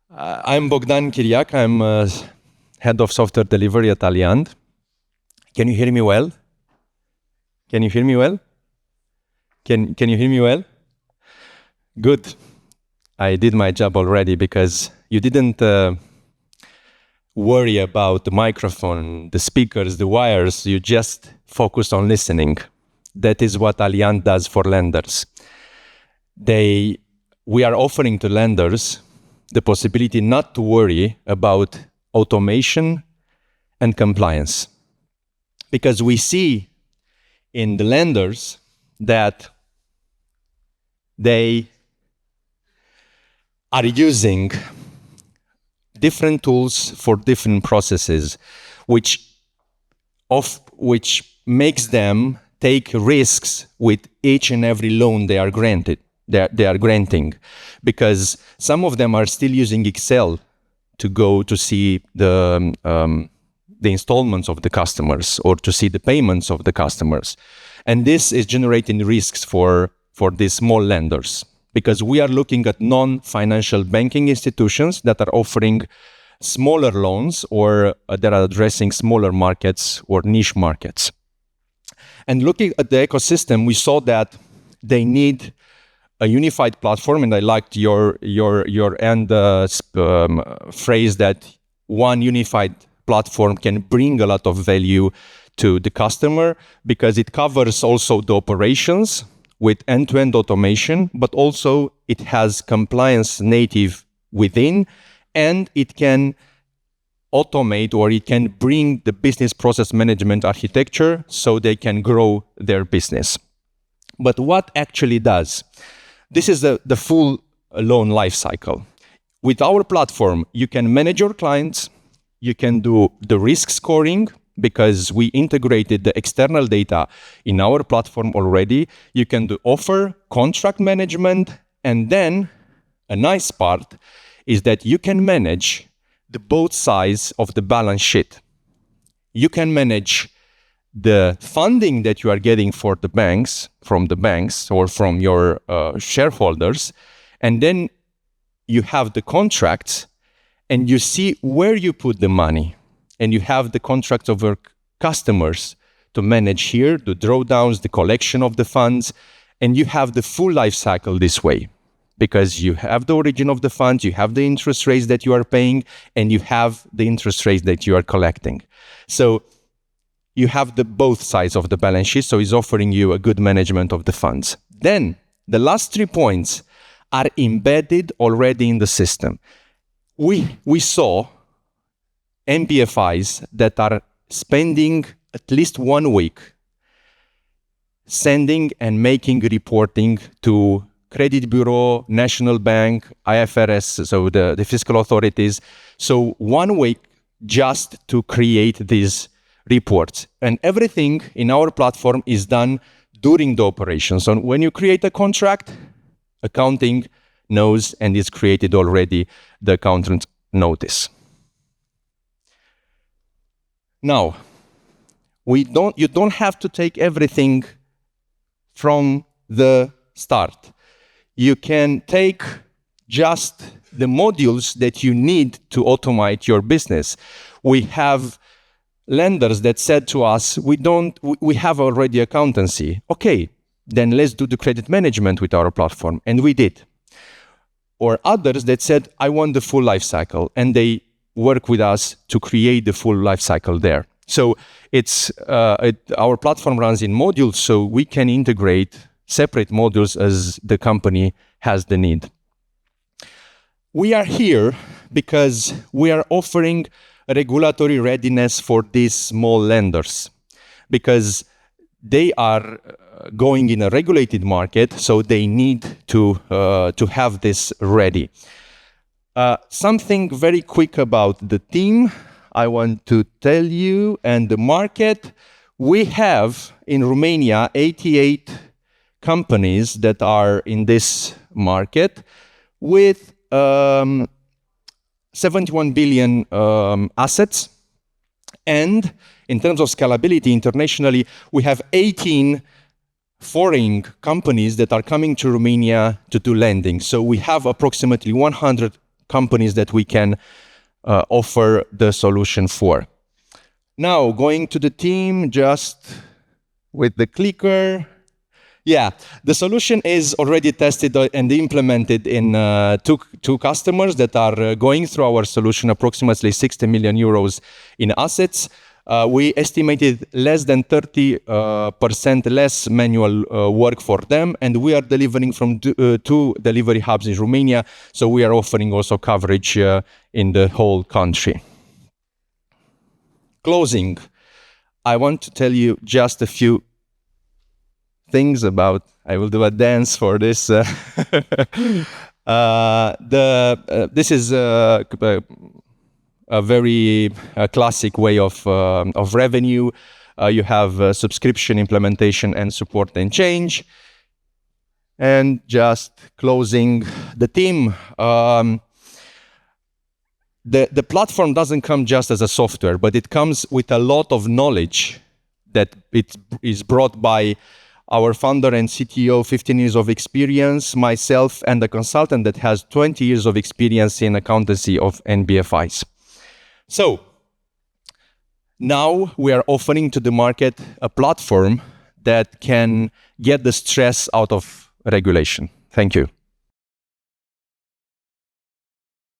I'm Bogdan Chiriac. I'm head of software delivery at Aliant. Can you hear me well? Can you hear me well? Can you hear me well? Good. I did my job already because you didn't worry about the microphone, the speakers, the wires. You just focused on listening. That is what Aliant does for lenders. We are offering to lenders the possibility not to worry about automation and compliance. Because we see in the lenders that they are using different tools for different processes, which makes them take risks with each and every loan they are granted. They are granting, because some of them are still using Excel to go to see the installments of the customers or to see the payments of the customers, and this is generating risks for these small lenders, because we are looking at non-financial banking institutions that are offering smaller loans or that are addressing smaller markets or niche markets. And looking at the ecosystem, we saw that they need a unified platform, and I liked your end phrase that one unified platform can bring a lot of value to the customer, because it covers also the operations with end-to-end automation, but also it has compliance native within, and it can automate, or it can bring the business process management architecture so they can grow their business. But what actually does? This is the full loan life cycle. With our platform, you can manage your clients, you can do the risk scoring, because we integrated the external data in our platform already. You can do offer, contract management, and then a nice part is that you can manage the both sides of the balance sheet. You can manage the funding that you are getting from the banks or from your shareholders, and then you have the contracts, and you see where you put the money, and you have the contracts of your customers to manage here, the drawdowns, the collection of the funds, and you have the full life cycle this way, because you have the origin of the funds, you have the interest rates that you are paying, and you have the interest rates that you are collecting. So you have the both sides of the balance sheet, so it's offering you a good management of the funds. Then the last 3 points are embedded already in the system. We saw MPFIs that are spending at least 1 week sending and making reporting to credit bureau, national bank, IFRS, so the fiscal authorities. So 1 week just to create these reports, and everything in our platform is done during the operation. So when you create a contract, accounting knows and is created already the accountant notice. Now, you don't have to take everything from the start. You can take just the modules that you need to automate your business. We have lenders that said to us, we have already accountancy. Okay, then let's do the credit management with our platform, and we did. Or others that said, I want the full life cycle, and they work with us to create the full life cycle there. So our platform runs in modules, so we can integrate separate modules as the company has the need. We are here because we are offering regulatory readiness for these small lenders, because they are going in a regulated market, so they need to have this ready. Something very quick about the team I want to tell you, and the market. We have in Romania 88 companies that are in this market with 71 billion assets. And in terms of scalability internationally, we have 18 foreign companies that are coming to Romania to do lending. So we have approximately 100 companies that we can offer the solution for. Now, going to the team, just with the clicker. Yeah, the solution is already tested and implemented in two customers that are going through our solution, approximately 60 million euros in assets. We estimated less than 30% less manual work for them, and we are delivering from two delivery hubs in Romania, so we are offering also coverage in the whole country. Closing, I want to tell you just a few things about, I will do a dance for this. This is a very classic way of revenue. You have subscription, implementation, and support and change. And just closing the team. The platform doesn't come just as a software, but it comes with a lot of knowledge that it is brought by our founder and CTO, 15 years of experience, myself, and a consultant that has 20 years of experience in accountancy of NBFIs. So now we are offering to the market a platform that can get the stress out of regulation. Thank you.